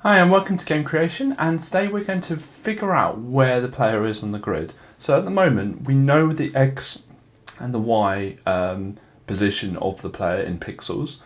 Hi and welcome to Game Creation, and today we're going to figure out where the player is on the grid. So at the moment we know the X and the Y position of the player in pixels,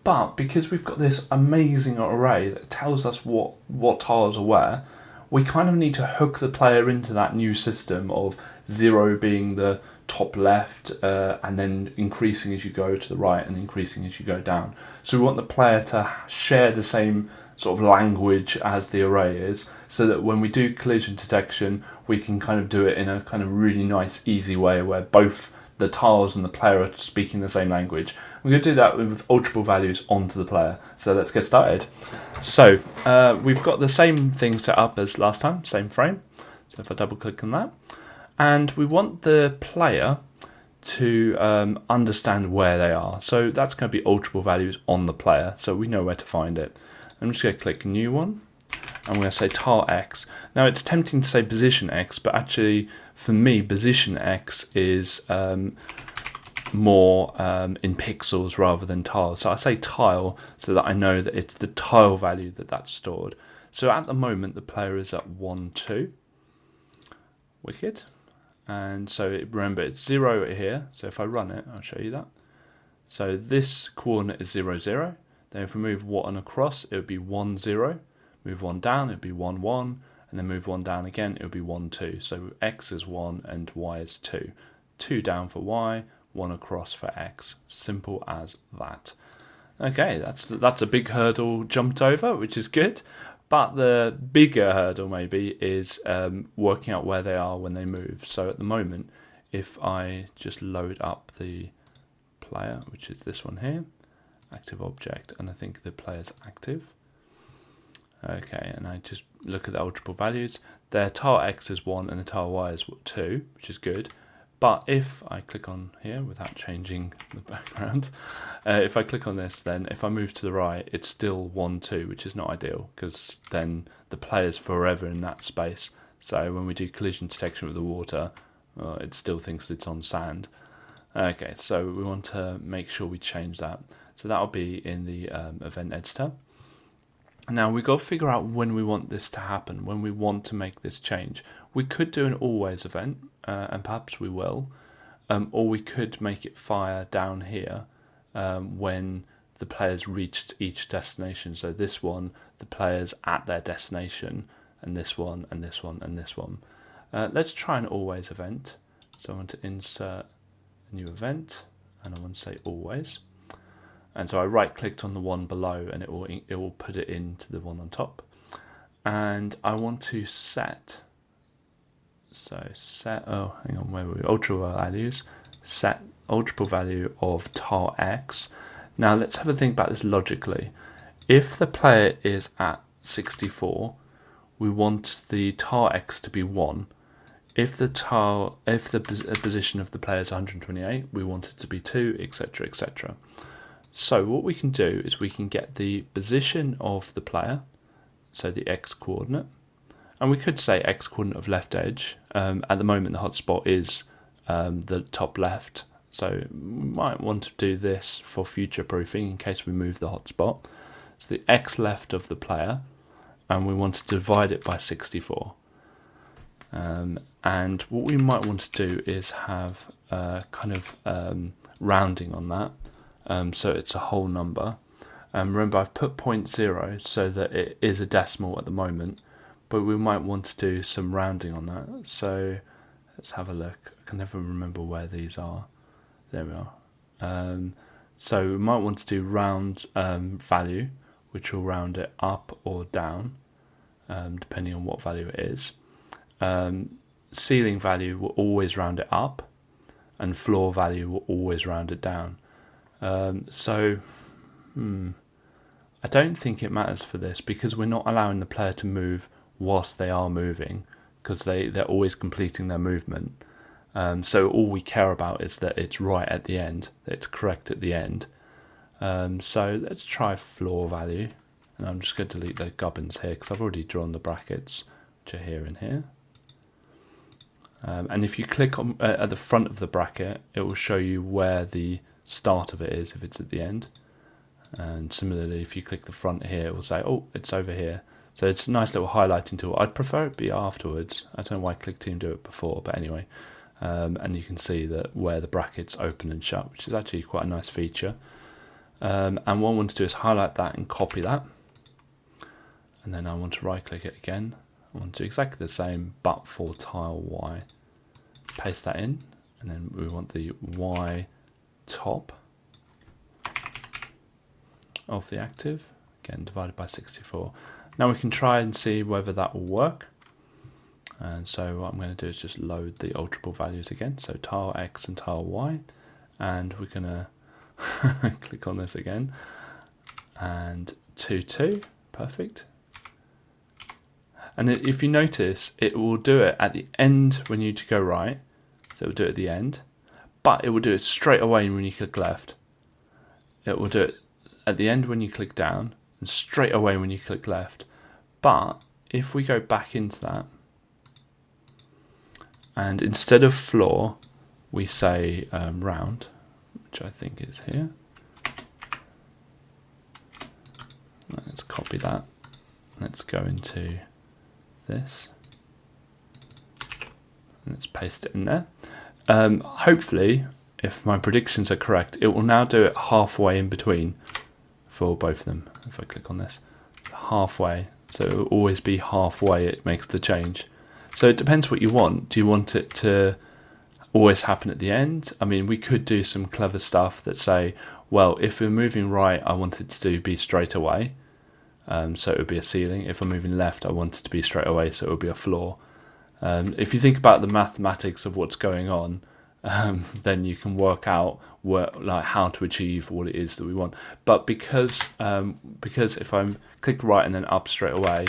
but because we've got this amazing array that tells us what tiles are where, we kind of need to hook the player into that new system of 0 being the top left and then increasing as you go to the right and increasing as you go down. So we want the player to share the same sort of language as the array is, so that when we do collision detection we can kind of do it in a kind of really nice easy way where both the tiles and the player are speaking the same language. We're going to do that with alterable values onto the player. So let's get started. So we've got the same thing set up as last time, same frame. So if I double click on that, and we want the player to understand where they are. So that's going to be alterable values on the player, so we know where to find it. I'm just going to click new one. I'm going to say tile X. Now it's tempting to say position X, but actually for me position X is more in pixels rather than tiles. So I say tile so that I know that it's the tile value that's stored. So at the moment the player is at 1, 2. Wicked. And so remember it's 0 here, so if I run it I'll show you that. So this coordinate is 0, 0. Then if we move 1 across, it would be 1, 0. Move 1 down, it would be 1, 1. And then move 1 down again, it would be 1, 2. So X is 1 and Y is 2. 2 down for Y, 1 across for X. Simple as that. Okay, that's a big hurdle jumped over, which is good. But the bigger hurdle maybe is working out where they are when they move. So at the moment, if I just load up the player, which is this one here, active object, and I think the player's active. Okay, and I just look at the alterable values. Their tile X is 1 and the tile Y is 2, which is good. But if I click on here without changing the background, if I click on this, then if I move to the right, it's still 1, 2, which is not ideal because then the player's forever in that space. So when we do collision detection with the water, it still thinks it's on sand. Okay, so we want to make sure we change that. So that'll be in the event editor. Now we've got to figure out when we want this to happen, when we want to make this change. We could do an always event, and perhaps we will, or we could make it fire down here when the players reached each destination. So this one, the players at their destination, and this one, and this one, and this one. Let's try an always event. So I want to insert a new event, and I want to say always. And so I right clicked on the one below and it will put it into the one on top. And I want to set, alterable values, set alterable value of tile X. Now let's have a think about this logically. If the player is at 64, we want the tile X to be 1. If the position of the player is 128, we want it to be 2, etc, etc. So what we can do is we can get the position of the player, so the X coordinate, and we could say X coordinate of left edge. At the moment the hotspot is the top left, so we might want to do this for future proofing in case we move the hotspot. So the X left of the player, and we want to divide it by 64. And what we might want to do is have kind of rounding on that. So it's a whole number. Remember I've put 0.0 so that it is a decimal at the moment, but we might want to do some rounding on that. So let's have a look. I can never remember where these are. There we are. So we might want to do round value, which will round it up or down, depending on what value it is. Ceiling value will always round it up, and floor value will always round it down. I don't think it matters for this because we're not allowing the player to move whilst they are moving, because they're always completing their movement. So all we care about is that it's right at the end, that it's correct at the end. So let's try floor value, and I'm just going to delete the gubbins here because I've already drawn the brackets, which are here and here. And if you click on at the front of the bracket, it will show you where the start of it is if it's at the end. And similarly, if you click the front here, it will say, oh, it's over here. So it's a nice little highlighting tool. I'd prefer it be afterwards. I don't know why Clickteam do it before, but anyway. And you can see that where the brackets open and shut, which is actually quite a nice feature. And what I want to do is highlight that and copy that. And then I want to right click it again. I want to do exactly the same, but for tile Y. Paste that in, and then we want the Y top of the active, again divided by 64. Now we can try and see whether that will work. And so what I'm going to do is just load the alterable values again. So tile X and tile Y, and we're going to click on this again, and 2, 2, perfect. And if you notice, it will do it at the end when you go right, so it will do it at the end, but it will do it straight away when you click left. It will do it at the end when you click down, and straight away when you click left. But if we go back into that, and instead of floor, we say round, which I think is here. Let's copy that. Let's go into this. Let's paste it in there. Hopefully, if my predictions are correct, it will now do it halfway in between for both of them. If I click on this, halfway, so it will always be halfway it makes the change. So it depends what you want. Do you want it to always happen at the end? I mean, we could do some clever stuff that say, well, if we're moving right, I want it to be straight away. So it would be a ceiling. If I'm moving left, I want it to be straight away, so it would be a floor. If you think about the mathematics of what's going on, then you can work out like how to achieve what it is that we want. But because if I click right and then up straight away,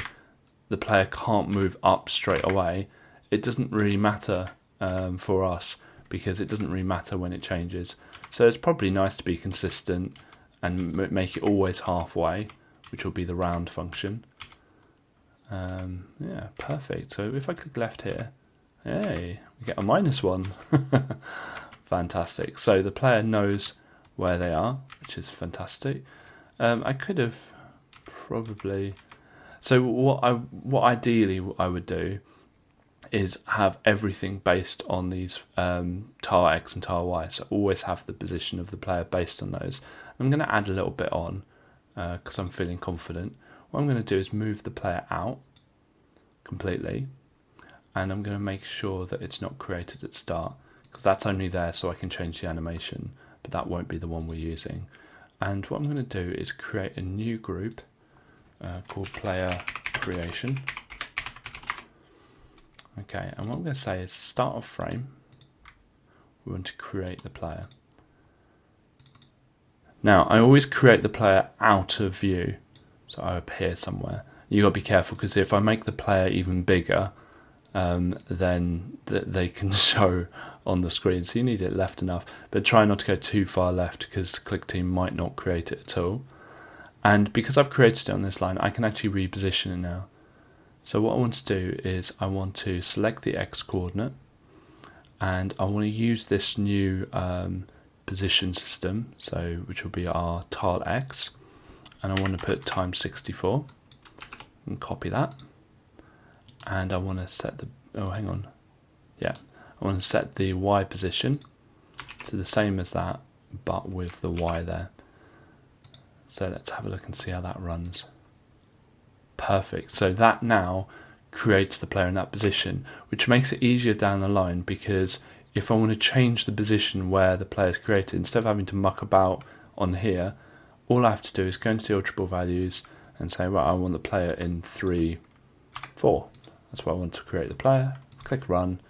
the player can't move up straight away. It doesn't really matter for us, because it doesn't really matter when it changes. So it's probably nice to be consistent and make it always halfway, which will be the round function. Yeah, perfect. So if I click left here, hey, we get a -1. Fantastic. So the player knows where they are, which is fantastic. I could have probably... So what ideally I would do is have everything based on these tile X and tile Y. So always have the position of the player based on those. I'm going to add a little bit on, because I'm feeling confident. What I'm going to do is move the player out completely, and I'm going to make sure that it's not created at start, because that's only there so I can change the animation, but that won't be the one we're using. And what I'm going to do is create a new group called player creation. Okay, and what I'm going to say is start of frame, we want to create the player. Now, I always create the player out of view, so I appear somewhere. You got to be careful, because if I make the player even bigger, then they can show on the screen. So you need it left enough, but try not to go too far left, because Clickteam might not create it at all. And because I've created it on this line, I can actually reposition it now. So what I want to do is I want to select the X coordinate, and I want to use this new position system, so which will be our tile X, and I want to put times 64 and copy that, and I want to set the I want to set the Y position to the same as that, but with the Y there. So let's have a look and see how that runs. Perfect. So that now creates the player in that position, which makes it easier down the line, because if I want to change the position where the player is created, instead of having to muck about on here, all I have to do is go into the alterable values and say, right, I want the player in 3, 4. That's where I want to create the player. Click run,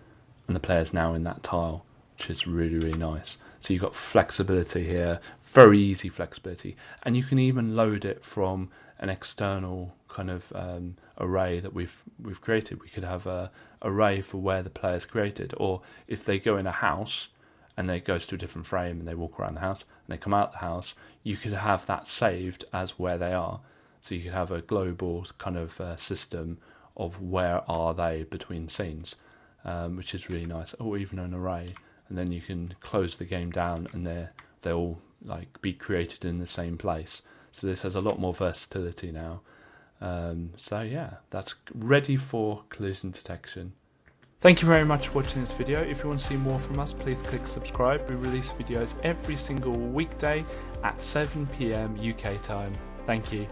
and the player's now in that tile, which is really, really nice. So you've got flexibility here, very easy flexibility, and you can even load it from an external kind of array that we've created. We could have a array for where the player's created, or if they go in a house and they goes to a different frame and they walk around the house and they come out the house, you could have that saved as where they are. So you could have a global kind of system of where are they between scenes, which is really nice, or even an array, and then you can close the game down and they'll like be created in the same place. So this has a lot more versatility now. So yeah, that's ready for collision detection. Thank you very much for watching this video. If you want to see more from us, please click subscribe. We release videos every single weekday at 7 PM UK time. Thank you.